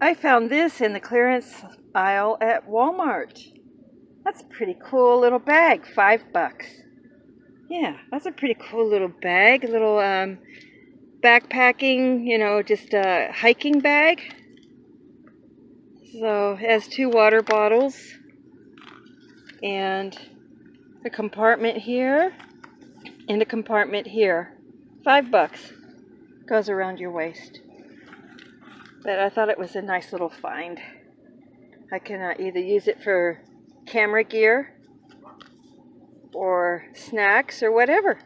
I found this in the clearance aisle at Walmart. That's a pretty cool little bag, $5. Yeah, that's a pretty cool little bag, a little backpacking, just a hiking bag. So it has 2 water bottles and a compartment here and a compartment here. $5. Goes around your waist. But I thought it was a nice little find. I can either use it for camera gear or snacks or whatever.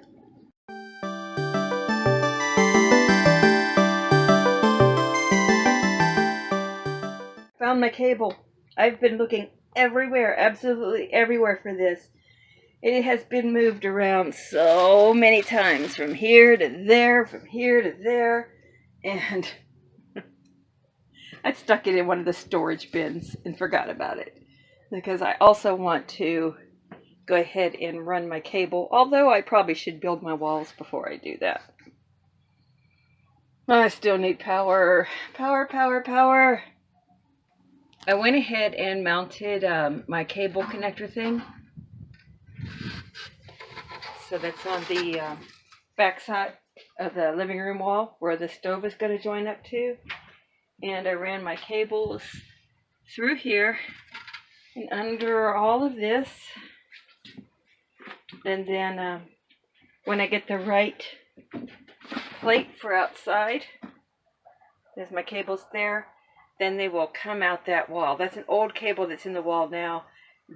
Found my cable. I've been looking everywhere, absolutely everywhere for this. It has been moved around so many times, from here to there, from here to there, and I stuck it in one of the storage bins and forgot about it, because I also want to go ahead and run my cable, although I probably should build my walls before I do that. I still need power. Power. I went ahead and mounted my cable connector thing. So that's on the back side of the living room wall where the stove is going to join up to. And I ran my cables through here and under all of this. And then when I get the right plate for outside, there's my cables there, then they will come out that wall. That's an old cable that's in the wall now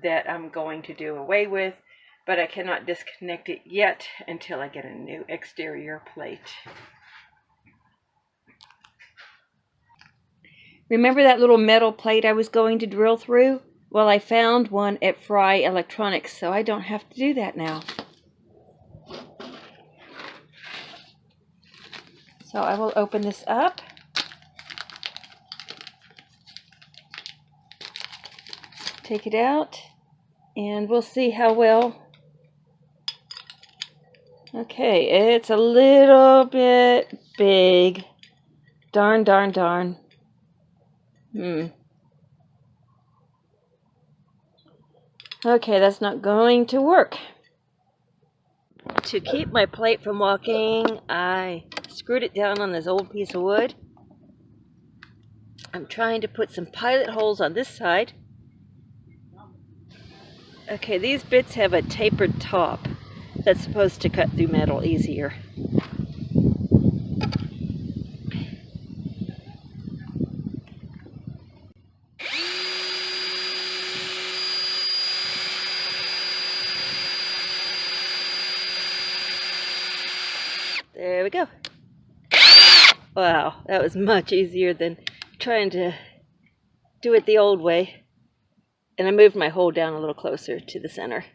that I'm going to do away with, but I cannot disconnect it yet until I get a new exterior plate. Remember that little metal plate I was going to drill through? Well, I found one at Fry Electronics, so I don't have to do that now. So I will open this up. Take it out, and we'll see how well. Okay, it's a little bit big. Darn. Okay, that's not going to work. To keep my plate from walking, I screwed it down on this old piece of wood. I'm trying to put some pilot holes on this side. Okay, these bits have a tapered top that's supposed to cut through metal easier. There we go. Wow, that was much easier than trying to do it the old way. And I moved my hole down a little closer to the center.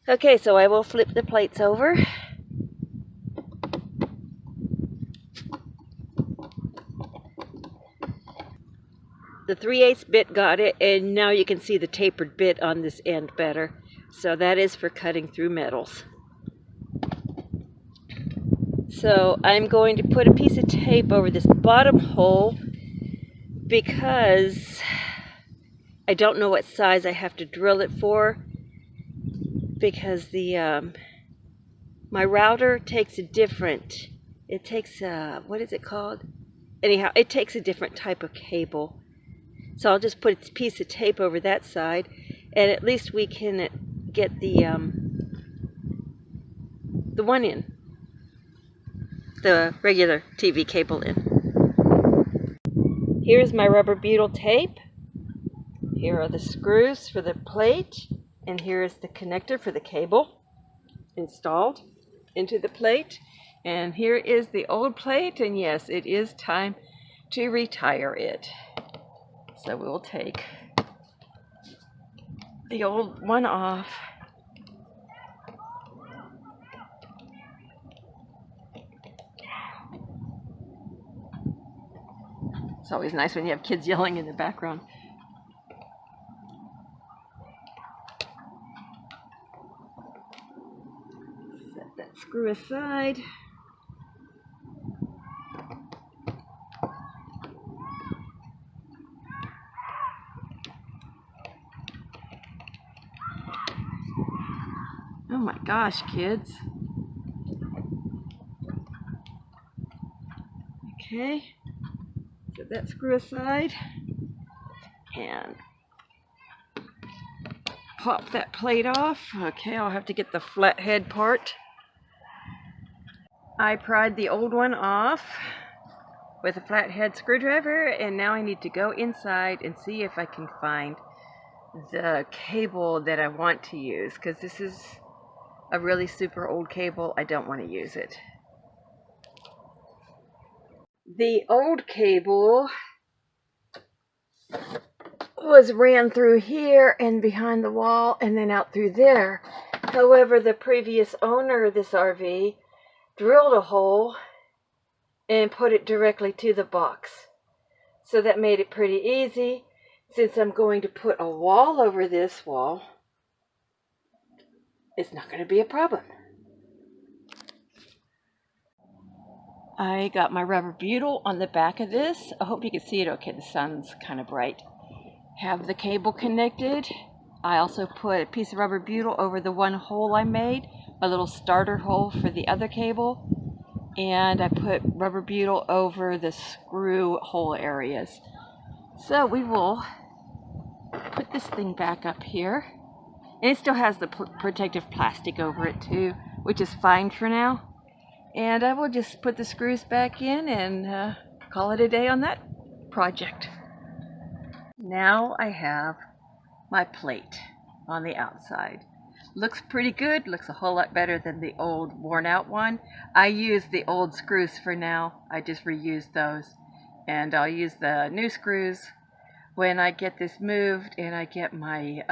Okay, so I will flip the plates over. The 3/8 bit got it, and now you can see the tapered bit on this end better. So that is for cutting through metals. So I'm going to put a piece of tape over this bottom hole because I don't know what size I have to drill it for, because the my router takes a different, it takes what is it called? Anyhow, it takes a different type of cable. So I'll just put a piece of tape over that side, and at least we can get the one in, the regular TV cable in. Here's my rubber butyl tape. Here are the screws for the plate, and here is the connector for the cable installed into the plate. And here is the old plate, and yes, it is time to retire it. So we will take the old one off. It's always nice when you have kids yelling in the background. Set that screw aside. Oh my gosh, kids. Okay, set that screw aside and pop that plate off. Okay, I'll have to get the flathead part. I pried the old one off with a flathead screwdriver, and now I need to go inside and see if I can find the cable that I want to use, because this is a really super old cable. I don't want to use it. The old cable was ran through here and behind the wall and then out through there. However, the previous owner of this RV drilled a hole and put it directly to the box. So that made it pretty easy. Since I'm going to put a wall over this wall, it's not going to be a problem. I got my rubber butyl on the back of this. I hope you can see it okay. The sun's kind of bright. Have the cable connected. I also put a piece of rubber butyl over the one hole I made, a little starter hole for the other cable. And I put rubber butyl over the screw hole areas. So we will put this thing back up here. And it still has the protective plastic over it too, which is fine for now. And I will just put the screws back in and call it a day on that project. Now I have my plate on the outside. Looks pretty good, looks a whole lot better than the old worn out one. I use the old screws for now. I just reused those. And I'll use the new screws when I get this moved and I get my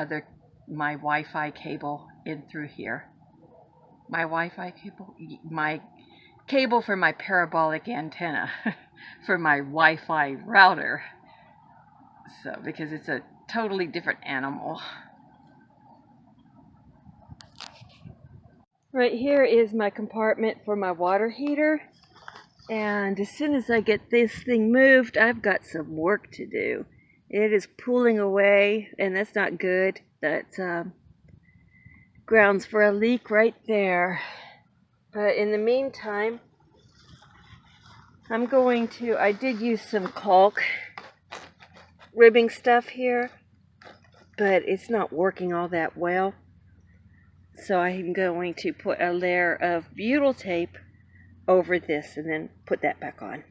Wi-Fi cable in through here. My Wi-Fi cable? My cable for my parabolic antenna for my Wi-Fi router. So, because it's a totally different animal. Right here is my compartment for my water heater. And as soon as I get this thing moved, I've got some work to do. It is pulling away, and that's not good. That's grounds for a leak right there. But in the meantime, I did use some caulk ribbing stuff here, but it's not working all that well. So I'm going to put a layer of butyl tape over this and then put that back on.